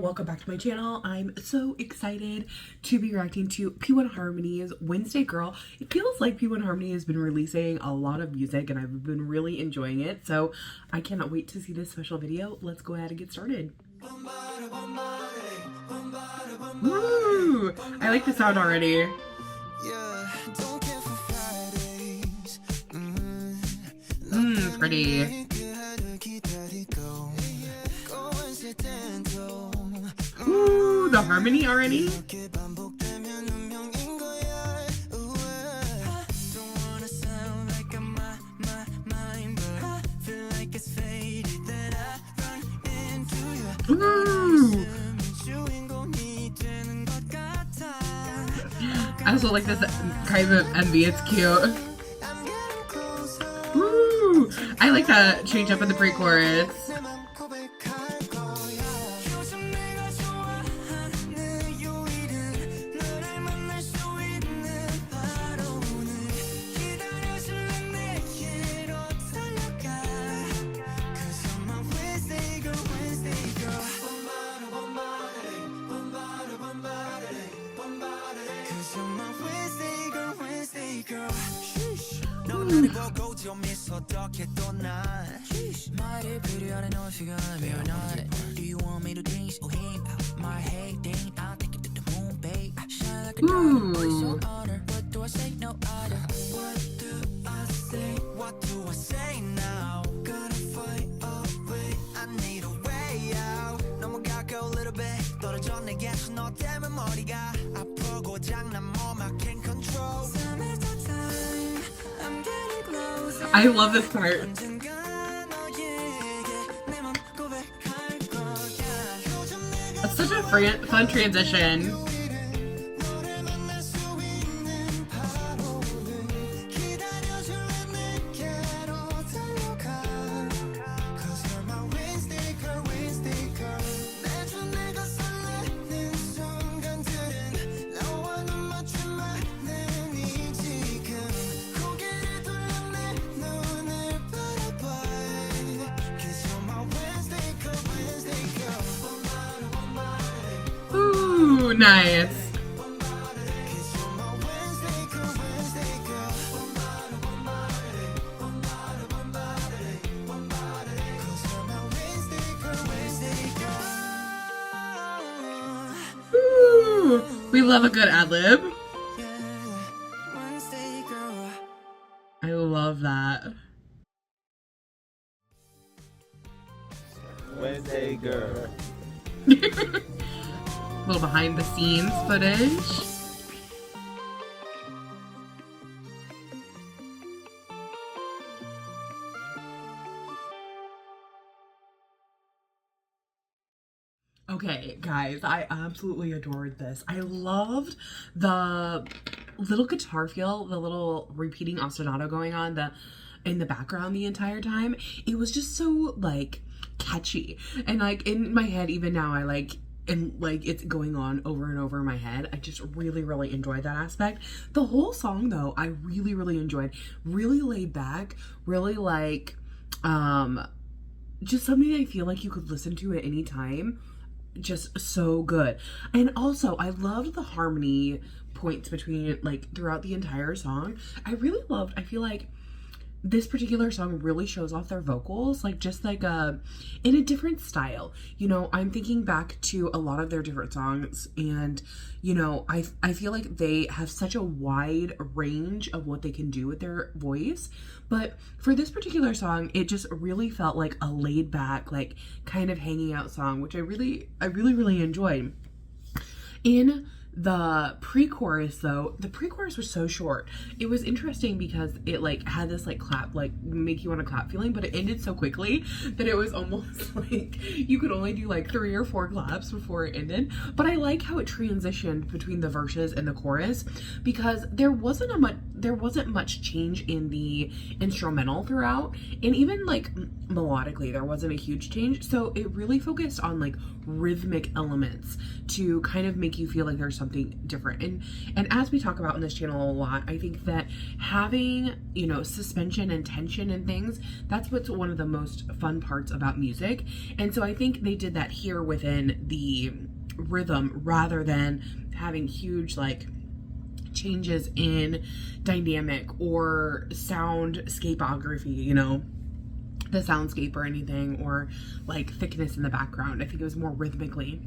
welcome back to my channel. I'm so excited to be reacting to P1Harmony's Wednesday Girl. It feels like P1Harmony has been releasing a lot of music and I've been really enjoying it, so I cannot wait to see this special video. Let's go ahead and get started. Woo! I like the sound already. Pretty. Ooh, the harmony already. Ooh. I also like this kind of MV, it's cute. Ooh, I like that change up in the pre-chorus. I love this part. It's such a fun transition. Ooh, nice. Ooh, we love a good ad-lib. I love that. Wednesday girl. A little behind the scenes footage. Okay, guys, I absolutely adored this. I loved the little guitar feel, the little repeating ostinato going on in the background the entire time. It was just so like catchy, and like in my head even now and like it's going on over and over in my head. I just really enjoyed that aspect. The whole song though, I really enjoyed. Really laid back, really like just something I feel like you could listen to at any time. Just so good. And also I loved the harmony points between like throughout the entire song. I feel like this particular song really shows off their vocals, like just like in a different style. You know, I'm thinking back to a lot of their different songs, and you know, I feel like they have such a wide range of what they can do with their voice. But for this particular song, it just really felt like a laid back, like kind of hanging out song, which I really enjoyed. In the pre-chorus though, the pre-chorus was so short. It was interesting because it like had this like clap, like make you want to clap feeling, but it ended so quickly that it was almost like you could only do like 3 or 4 claps before it ended. But I like how it transitioned between the verses and the chorus, because there wasn't there wasn't much change in the instrumental throughout, and even like melodically there wasn't a huge change. So it really focused on like rhythmic elements to kind of make you feel like there's something different. And as we talk about in this channel a lot, I think that having, you know, suspension and tension and things, that's what's one of the most fun parts about music. And so I think they did that here within the rhythm rather than having huge like changes in dynamic or soundscapeography, you know, the soundscape or anything, or like thickness in the background. I think it was more rhythmically,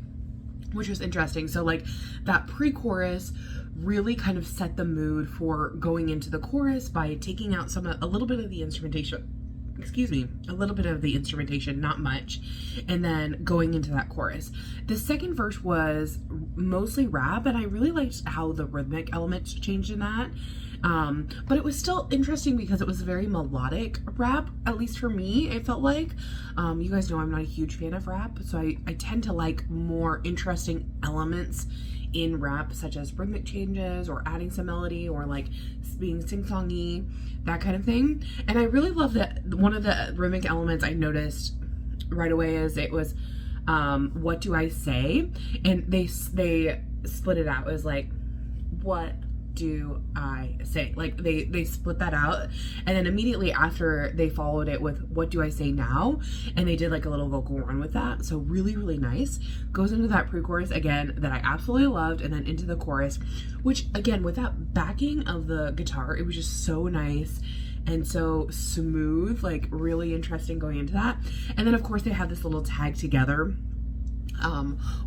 which was interesting. So like that pre-chorus really kind of set the mood for going into the chorus by taking out a little bit of the instrumentation, not much, and then going into that chorus. The second verse was mostly rap, and I really liked how the rhythmic elements changed in that. But it was still interesting because it was very melodic rap, at least for me, it felt like. You guys know I'm not a huge fan of rap, so I tend to like more interesting elements in rap, such as rhythmic changes or adding some melody or like being sing-songy, that kind of thing. And I really love that one of the rhythmic elements I noticed right away is it was what do I say? And they split it out. It was like, what do I say? Like they split that out, and then immediately after they followed it with what do I say now, and they did like a little vocal run with that. So really, really nice. Goes into that pre-chorus again that I absolutely loved, and then into the chorus, which again with that backing of the guitar, it was just so nice and so smooth, like really interesting going into that. And then of course they had this little tag together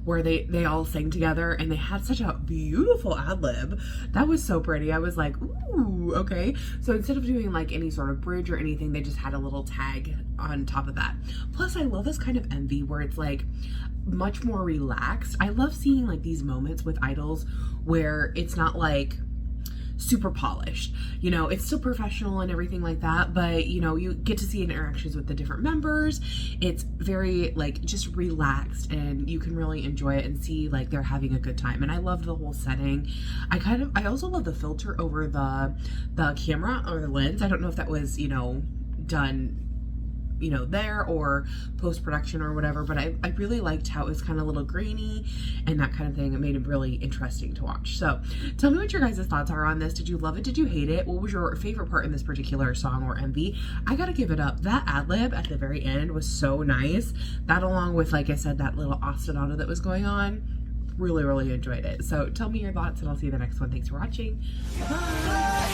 where they all sang together, and they had such a beautiful ad-lib. That was so pretty. I was like, ooh, okay. So instead of doing like any sort of bridge or anything, they just had a little tag on top of that. Plus I love this kind of MV where it's like much more relaxed. I love seeing like these moments with idols where it's not like super polished, you know, it's still professional and everything like that, but you know, you get to see interactions with the different members. It's very like just relaxed, and you can really enjoy it and see like they're having a good time. And I loved the whole setting. I also love the filter over the camera or the lens. I don't know if that was, you know, done, you know, there or post-production or whatever, but I really liked how it was kind of a little grainy and that kind of thing. It made it really interesting to watch. So tell me what your guys' thoughts are on this. Did you love it? Did you hate it? What was your favorite part in this particular song or MV? I gotta give it up. That ad-lib at the very end was so nice. That, along with, like I said, that little ostinato that was going on, really, really enjoyed it. So tell me your thoughts, and I'll see you in the next one. Thanks for watching. Bye.